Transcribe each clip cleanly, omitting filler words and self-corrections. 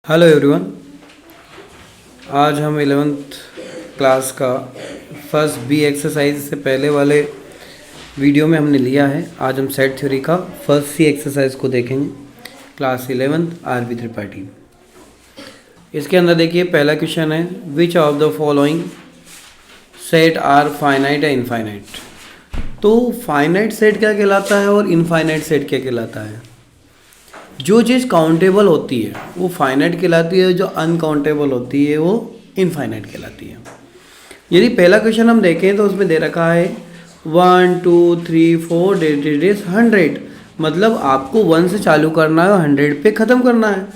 Hello everyone. आज हम 11th class का फर्स्ट बी एक्सरसाइज से पहले वाले वीडियो में हमने लिया है। आज हम सेट थ्योरी का फर्स्ट सी एक्सरसाइज को देखेंगे। Class 11th R B. त्रिपाठी। इसके अंदर देखिए पहला क्वेश्चन है, which of the following sets are finite या इनफाइनाइट। तो फाइनाइट सेट क्या कहलाता है और इनफाइनाइट सेट क्या कहलाता है। जो चीज़ काउंटेबल होती है वो फाइनाइट कहलाती है, जो अनकाउंटेबल होती है वो इनफाइनाइट कहलाती है। यदि पहला क्वेश्चन हम देखें तो उसमें दे रखा है 1 2 3 4 डेज 100, मतलब आपको 1 से चालू करना है और 100 पे ख़त्म करना है।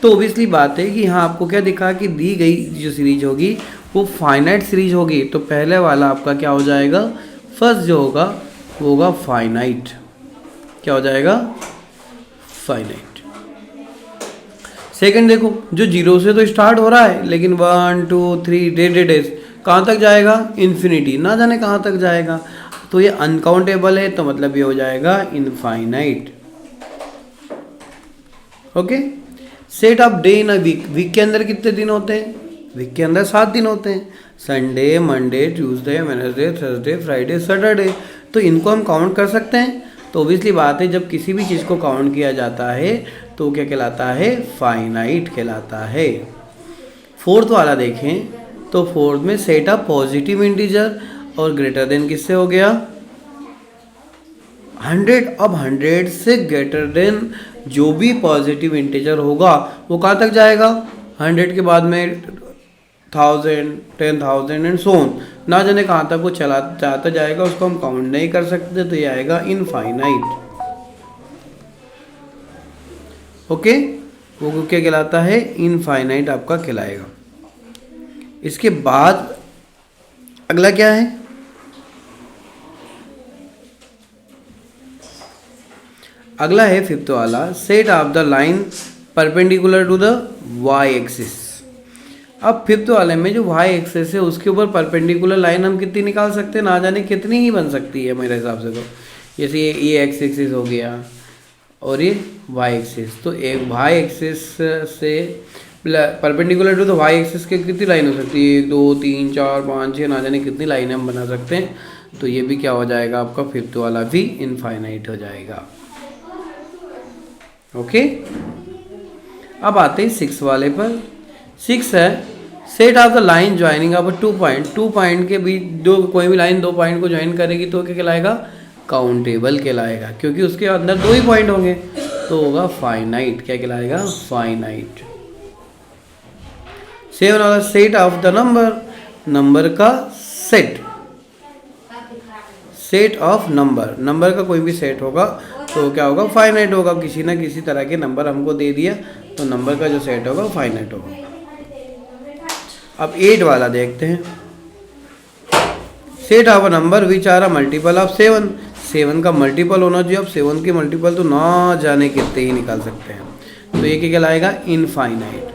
तो ओबियसली बात है कि यहाँ आपको क्या दिखा कि दी गई जो सीरीज होगी वो फाइनाइट सीरीज होगी। तो पहले वाला आपका क्या हो जाएगा, फर्स्ट जो होगा वो होगा फाइनाइट। क्या हो जाएगा, फाइनाइट। सेकंड देखो, जो 0 से तो स्टार्ट हो रहा है लेकिन 1 2 3 डेज कहाँ तक जाएगा, इन्फिनिटी, ना जाने कहाँ तक जाएगा। तो ये अनकाउंटेबल है, तो मतलब ये हो जाएगा infinite. Okay. Set of day in a week. Week के अंदर कितने दिन होते हैं, वीक के अंदर 7 दिन होते हैं, Sunday Monday Tuesday Wednesday Thursday Friday Saturday. तो इनको हम काउंट कर सकते हैं। तो ऑब्वियसली बात है, जब किसी भी चीज़ को काउंट किया जाता है तो क्या कहलाता है, फाइनाइट कहलाता है। फोर्थ वाला देखें तो फोर्थ में सेट ऑफ पॉजिटिव इंटीजर और ग्रेटर देन किससे हो गया, 100। अब 100 से ग्रेटर देन जो भी पॉजिटिव इंटीजर होगा वो कहाँ तक जाएगा, 100 के बाद में 1000 10,000 एंड सो ऑन, ना जाने कहाँ तक वो चला जाता जाएगा, उसको हम काउंट नहीं कर सकते। तो ये आएगा इनफाइनाइट। ओके, वो क्या कहलाता है, इनफाइनाइट आपका कहलाएगा। इसके बाद अगला क्या है, अगला है फिफ्थ वाला, set of the line perpendicular to the Y axis. अब फिफ्थ वाले में जो वाई एक्सिस है उसके ऊपर परपेंडिकुलर लाइन हम कितनी निकाल सकते हैं, ना जाने कितनी ही बन सकती है मेरे हिसाब से। तो जैसे ये एक्स एक्सिस हो गया और ये वाई एक्सिस, तो एक वाई एक्सिस से perpendicular to the Y axis के कितनी लाइन हो सकती है, 1 2 3 4 5 6, ना जाने कितनी लाइन हम बना सकते हैं। तो ये भी क्या हो जाएगा आपका, फिफ्थ वाला भी इनफाइनाइट हो जाएगा। ओके। अब आते हैं 6 वाले पर। 6 है, set of the line joining अब 2 पॉइंट के बीच, दो कोई भी लाइन 2 पॉइंट को ज्वाइन करेगी तो क्या कहलाएगा, काउंटेबल कहलाएगा, क्योंकि उसके अंदर 2 ही पॉइंट होंगे। तो होगा फाइनाइट। क्या कहलाएगा, फाइनाइट। 7 वाला, set of the number, number का set, set of number, number का कोई भी सेट होगा तो क्या होगा, फाइनाइट होगा। किसी ना किसी तरह के नंबर हमको दे दिया तो नंबर का जो सेट होगा फाइनाइट होगा। अब 8 वाला देखते हैं, set of a number which are a multiple of 7। 7 का मल्टीपल होना चाहिए। अब 7 के मल्टीपल तो ना जाने कितने ही निकाल सकते हैं। तो ये क्या कहलाएगा, इनफाइनाइट।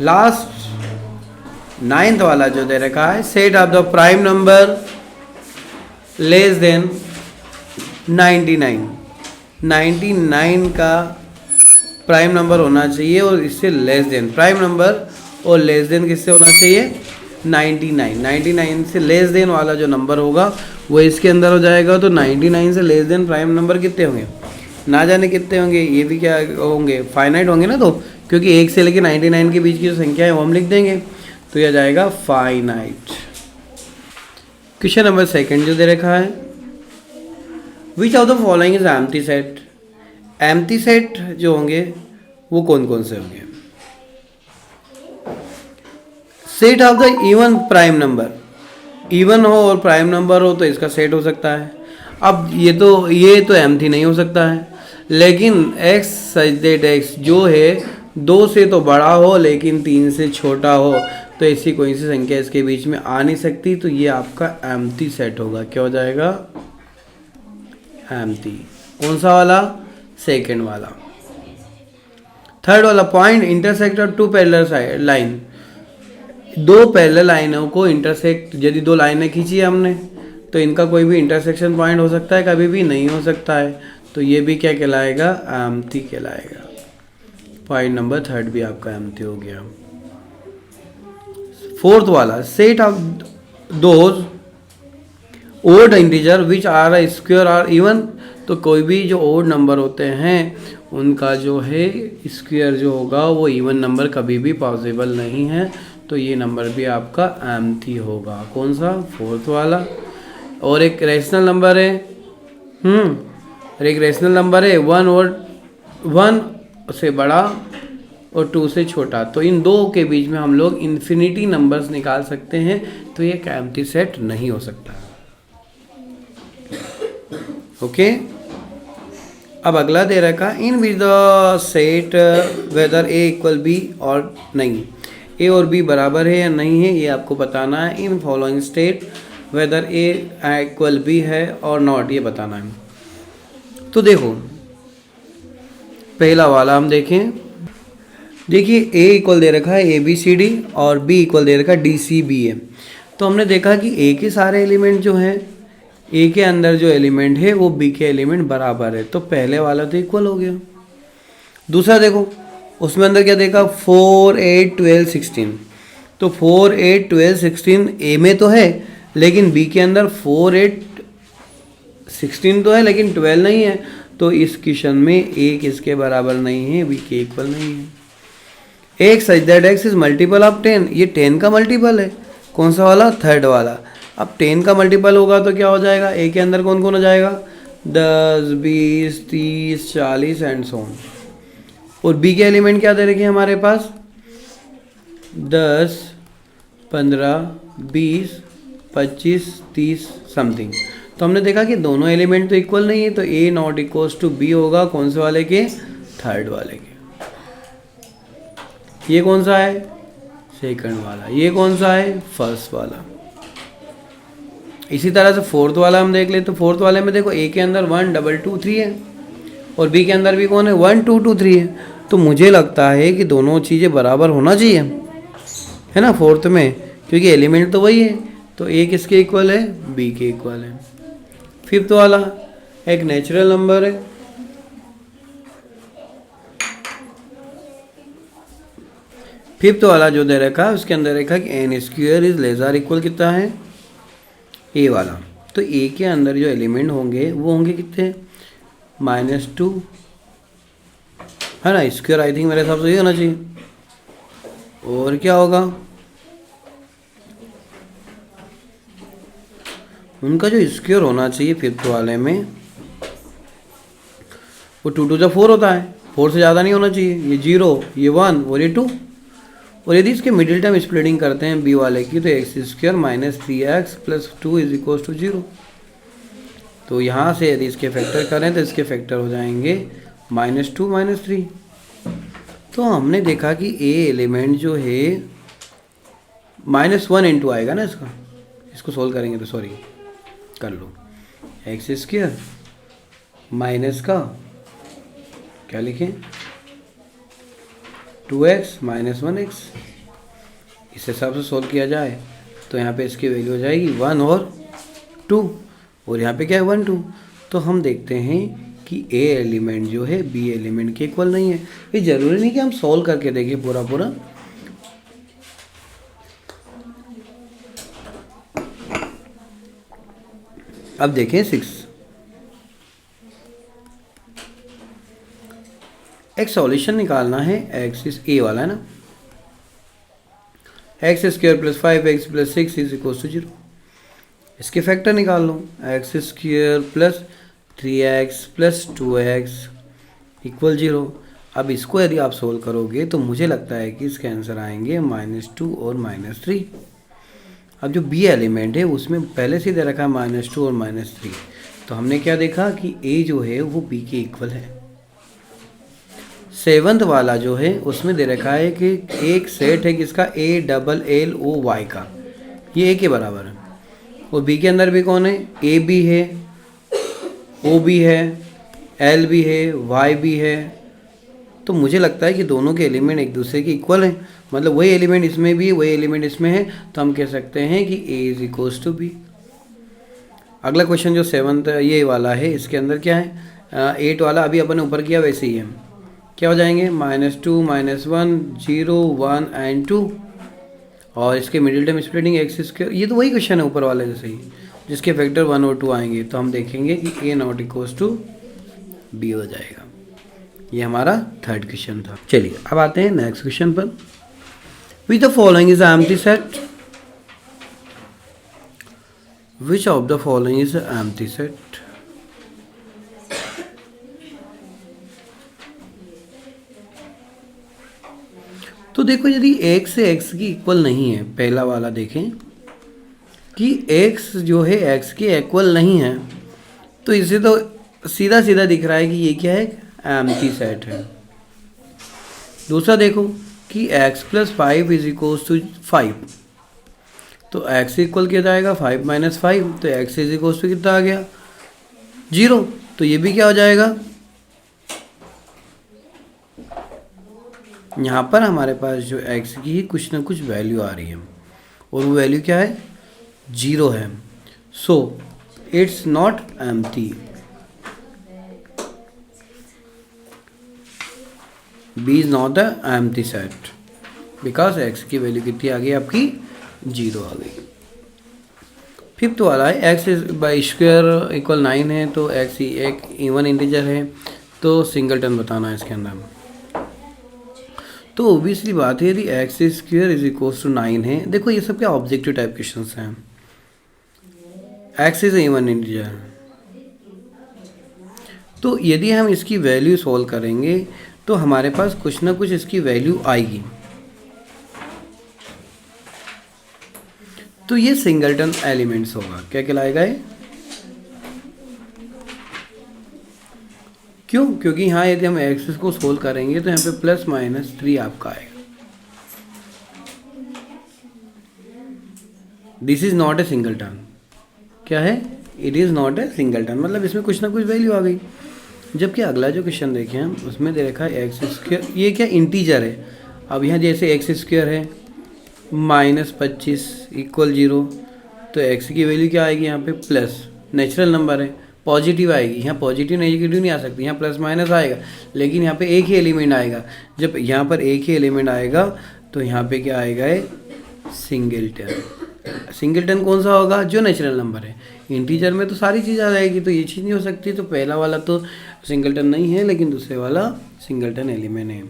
लास्ट 9th वाला जो दे रखा है, set of the prime number less than 99। 99 का प्राइम नंबर होना चाहिए और इससे लेस देन, प्राइम नंबर और लेस देन किससे होना चाहिए, 99। 99 से लेस देन वाला जो नंबर होगा वो इसके अंदर हो जाएगा। तो 99 से लेस देन प्राइम नंबर कितने होंगे, ना जाने कितने होंगे, ये भी क्या होंगे, फाइनाइट होंगे ना। तो क्योंकि 1 से लेकर 99 के बीच की जो संख्या है वो हम लिख देंगे, तो यह जाएगा फाइनाइट। क्वेश्चन नंबर 2 जो दे रखा है, which of the following is empty set. Empty set जो होंगे वो कौन कौन से होंगे, set of the even prime number, even हो और प्राइम नंबर हो तो इसका सेट हो सकता है। अब ये तो एम्प्टी नहीं हो सकता है, लेकिन x सच दैट x जो है 2 से तो बड़ा हो लेकिन 3 से छोटा हो, तो ऐसी कोई सी संख्या इसके बीच में आ नहीं सकती। तो ये आपका एम्प्टी सेट होगा। क्या हो जाएगा, एम्प्टी। कौन सा वाला, सेकंड वाला। थर्ड वाला, पॉइंट इंटरसेक्ट और 2 पैरेलल लाइन। 2 पैरेलल लाइनों को इंटरसेक्ट, यदि 2 लाइनें खींची है हमने तो इनका कोई भी इंटरसेक्शन पॉइंट हो सकता है, कभी भी नहीं हो सकता है। तो ये भी क्या कहलाएगा, एम्प्टी कहलाएगा। पॉइंट नंबर 3 भी आपका एम्प्टी हो गया। फोर्थ वाला, set of those odd integer which are a square or even. तो कोई भी जो ओड नंबर होते हैं उनका जो है स्क्वायर जो होगा वो इवन नंबर कभी भी पॉसिबल नहीं है, तो ये नंबर भी आपका एम्प्टी होगा। कौन सा, फोर्थ वाला। और एक रेशनल नंबर है, और एक रेशनल नंबर है 1 और 1 से बड़ा और 2 से छोटा, तो इन दो के बीच में हम लोग इन्फिनिटी नंबर्स निकाल सकते हैं, तो ये एम्प्टी सेट नहीं हो सकता। ओके, अब अगला दे रखा, in which the set whether A equal B और नहीं, ए और बी बराबर है या नहीं है ये आपको बताना है। In following state whether A equal B है और नॉट, ये बताना है। तो देखो पहला वाला हम देखें, देखिए ए इक्वल दे रखा है ए बी सी डी और बी इक्वल दे रखा है डी सी बी ए। तो हमने देखा कि ए के सारे एलिमेंट जो हैं, ए के अंदर जो एलिमेंट है वो बी के एलिमेंट बराबर है, तो पहले वाला तो इक्वल हो गया। दूसरा देखो उसमें अंदर क्या देखा, 4 8 12 16, तो 4 8 12 16 ए में तो है, लेकिन बी के अंदर 4 8 16 तो है लेकिन 12 नहीं है, तो इस क्वेश्चन में ए किसके बराबर नहीं है, बी के इक्वल नहीं है। एक such that x is multiple of 10, ये 10 का मल्टीपल है। कौन सा वाला, थर्ड वाला। अब 10 का मल्टीपल होगा तो क्या हो जाएगा, ए के अंदर कौन कौन हो जाएगा, 10 20 30 40 एंड सो ऑन। और बी के एलिमेंट क्या दे रखे हैं हमारे पास, 10 15 20 25 30 समथिंग। तो हमने देखा कि दोनों एलिमेंट तो इक्वल नहीं है, तो ए नॉट इक्वल्स टू बी होगा कौन से वाले के, थर्ड वाले के। ये कौन सा है, सेकंड वाला। ये कौन सा है, फर्स्ट वाला। इसी तरह से फोर्थ वाला हम देख ले, तो फोर्थ वाले में देखो ए के अंदर 1 2 2 3 है और बी के अंदर भी कौन है, 1 2 2 3 है। तो मुझे लगता है कि दोनों चीज़ें बराबर होना चाहिए, है ना, फोर्थ में, क्योंकि एलिमेंट तो वही है। तो ए किसके इक्वल है, बी के इक्वल है। फिफ्थ वाला एक नेचुरल नंबर है, फिफ्थ वाला जो दे रखा है उसके अंदर रखा कि N square is lesser equal कितना है, ए वाला। तो ए के अंदर जो एलिमेंट होंगे वो होंगे कितने, -2, है ना, स्क्वायर आई थिंक मेरे हिसाब से ये होना चाहिए। और क्या होगा, उनका जो स्क्वायर होना चाहिए फिफ्थ वाले में वो 2 2 4 होता है, 4 से ज़्यादा नहीं होना चाहिए। ये 0, ये 1 और ये 2। और यदि इसके मिडिल टर्म स्प्लिटिंग करते हैं बी वाले की, तो X square -3x + 2 is equal to 0। तो यहाँ से यदि इसके फैक्टर करें तो इसके फैक्टर हो जाएंगे -2 -3। तो हमने देखा कि ए एलिमेंट जो है -1 इंटू आएगा ना, इसको सोल्व करेंगे तो सॉरी कर लो, एक्स स्क्वायर माइनस का क्या लिखें 2x - 1x, इस हिसाब से सोल्व किया जाए तो यहाँ पे इसकी वैल्यू हो जाएगी 1 और 2, और यहाँ पे क्या है 1 2। तो हम देखते हैं कि ए एलिमेंट जो है बी एलिमेंट के इक्वल नहीं है। ये जरूरी नहीं कि हम सोल्व करके देखें पूरा पूरा, अब देखें 6। एक सॉल्यूशन निकालना है, एक्सिस ए वाला है ना, X square + 5x + 6 is equal to 0। इसके फैक्टर निकाल लो, x square + 3x + 2x equal 0। अब इसको यदि आप सोल्व करोगे तो मुझे लगता है कि इसके आंसर आएंगे -2 और -3। अब जो बी एलिमेंट है उसमें पहले से दे रखा है -2 और -3, तो हमने क्या देखा कि ए जो है वो बी के इक्वल है। सेवंथ वाला जो है उसमें दे रखा है कि एक सेट है किसका, ALLOY का, ये ए के बराबर है। और बी के अंदर भी कौन है, ए भी है, ओ भी है, एल भी है, वाई भी है। तो मुझे लगता है कि दोनों के एलिमेंट एक दूसरे के इक्वल हैं, मतलब वही एलिमेंट इसमें भी वही एलिमेंट इसमें है, तो हम कह सकते हैं कि ए इज इक्वल्स टू बी। अगला क्वेश्चन जो सेवंथ ये वाला है, इसके अंदर क्या है, 8 वाला अभी अपन ने ऊपर किया वैसे ही है। क्या हो जाएंगे, -2 -1 0 1 एंड 2, और इसके मिडिल टर्म स्प्लिटिंग x²। ये तो वही क्वेश्चन है ऊपर वाले जैसे ही, जिसके फैक्टर 1 और 2 आएंगे। तो हम देखेंगे कि A�not B हो जाएगा। ये हमारा थर्ड क्वेश्चन था। चलिए अब आते हैं नेक्स्ट क्वेश्चन पर। Which the following is empty set? Which of the following is empty set? तो देखो यदि x से x की इक्वल नहीं है, पहला वाला देखें कि x जो है x के इक्वल नहीं है, तो इसे तो सीधा सीधा दिख रहा है कि ये क्या है, एम्प्टी सेट है। दूसरा देखो कि x + 5 = 5, तो x इक्वल किया जाएगा 5 - 5, तो x इक्वल टू कितना आ गया, 0। तो ये भी क्या हो जाएगा, यहाँ पर हमारे पास जो x की कुछ ना कुछ वैल्यू आ रही है, और वो वैल्यू क्या है, 0 है। So it's not empty. B is not the empty set because x की वैल्यू कितनी आ गई आपकी, 0 आ गई। फिफ्थ वाला है x² = 9 है, तो x ही एक इवन इंटीजर है, तो सिंगलटन बताना है इसके अंदर। तो ओबियसली बात है, यदि x² = 9 है, देखो ये सब क्या ऑब्जेक्टिव टाइप क्वेश्चन हैं। x इज इवन इंटीजर, तो यदि हम इसकी वैल्यू सॉल्व करेंगे तो हमारे पास कुछ ना कुछ इसकी वैल्यू आएगी। तो ये सिंगलटन एलिमेंट्स होगा। क्या कहलाएगा ये, क्यों, क्योंकि यहाँ यदि हम x को सोल्व करेंगे तो यहाँ पे ±3 आपका आएगा। This is not a singleton. क्या है, it is not a singleton, मतलब इसमें कुछ ना कुछ वैल्यू आ गई। जबकि अगला जो क्वेश्चन देखें हम, उसमें दे रखा है x², ये क्या इंटीजर है। अब यहाँ जैसे x² है -25 = 0, तो x की वैल्यू क्या आएगी यहाँ पे, प्लस, नेचुरल नंबर है, पॉजिटिव आएगी। यहाँ पॉजिटिव नेगेटिव नहीं आ सकती, यहाँ प्लस माइनस आएगा, लेकिन यहाँ पे एक ही एलिमेंट आएगा। जब यहाँ पर एक ही एलिमेंट आएगा तो यहाँ पे क्या आएगा, है सिंगलटन। सिंगलटन कौन सा होगा, जो नेचुरल नंबर है। इंटीजर में तो सारी चीज़ आ जाएगी, तो ये चीज़ नहीं हो सकती। तो पहला वाला तो सिंगलटन नहीं है, लेकिन दूसरे वाला सिंगलटन एलिमेंट है।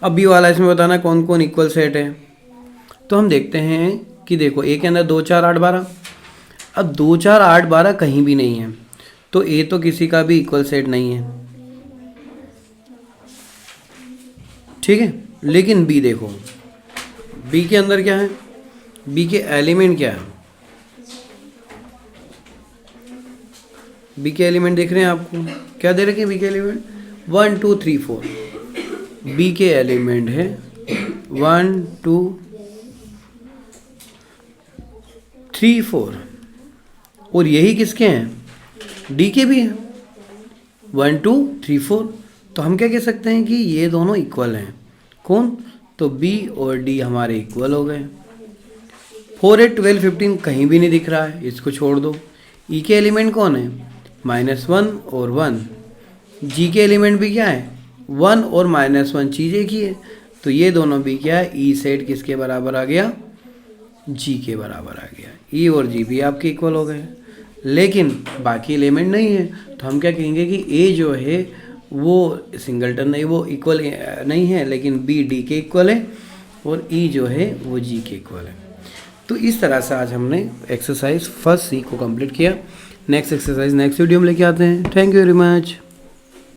अब बी वाला इसमें बताना कौन कौन इक्वल सेट है। तो हम देखते हैं कि देखो ए के अंदर 2 4 8 12। अब 2 4 8 12 कहीं भी नहीं है, तो ए तो किसी का भी इक्वल सेट नहीं है, ठीक है। लेकिन बी देखो, बी के अंदर क्या है, बी के एलिमेंट क्या है, बी के एलिमेंट देख रहे हैं आपको, क्या दे रखे हैं बी के एलिमेंट, 1 2 3 4। बी के एलिमेंट है 1 2 3 4, और यही किसके हैं, डी के भी हैं 1 2 3 4। तो हम क्या कह सकते हैं कि ये दोनों इक्वल हैं। कौन, तो बी और डी हमारे इक्वल हो गए। 4 8 12 15 कहीं भी नहीं दिख रहा है, इसको छोड़ दो। ई के एलिमेंट कौन है, -1 और 1। जी के एलिमेंट भी क्या है, 1 और -1, चीज़ एक ही है। तो ये दोनों भी क्या है, ई सेट किसके बराबर आ गया, जी के बराबर आ गया। ई और जी भी आपके इक्वल हो गए, लेकिन बाकी एलिमेंट नहीं है। तो हम क्या कहेंगे कि ए जो है वो सिंगलटन नहीं, वो इक्वल नहीं है, लेकिन बी डी के इक्वल है, और ई जो है वो जी के इक्वल है। तो इस तरह से आज हमने एक्सरसाइज फर्स्ट सी को कंप्लीट किया। नेक्स्ट एक्सरसाइज नेक्स्ट वीडियो में लेके आते हैं। Thank you very much.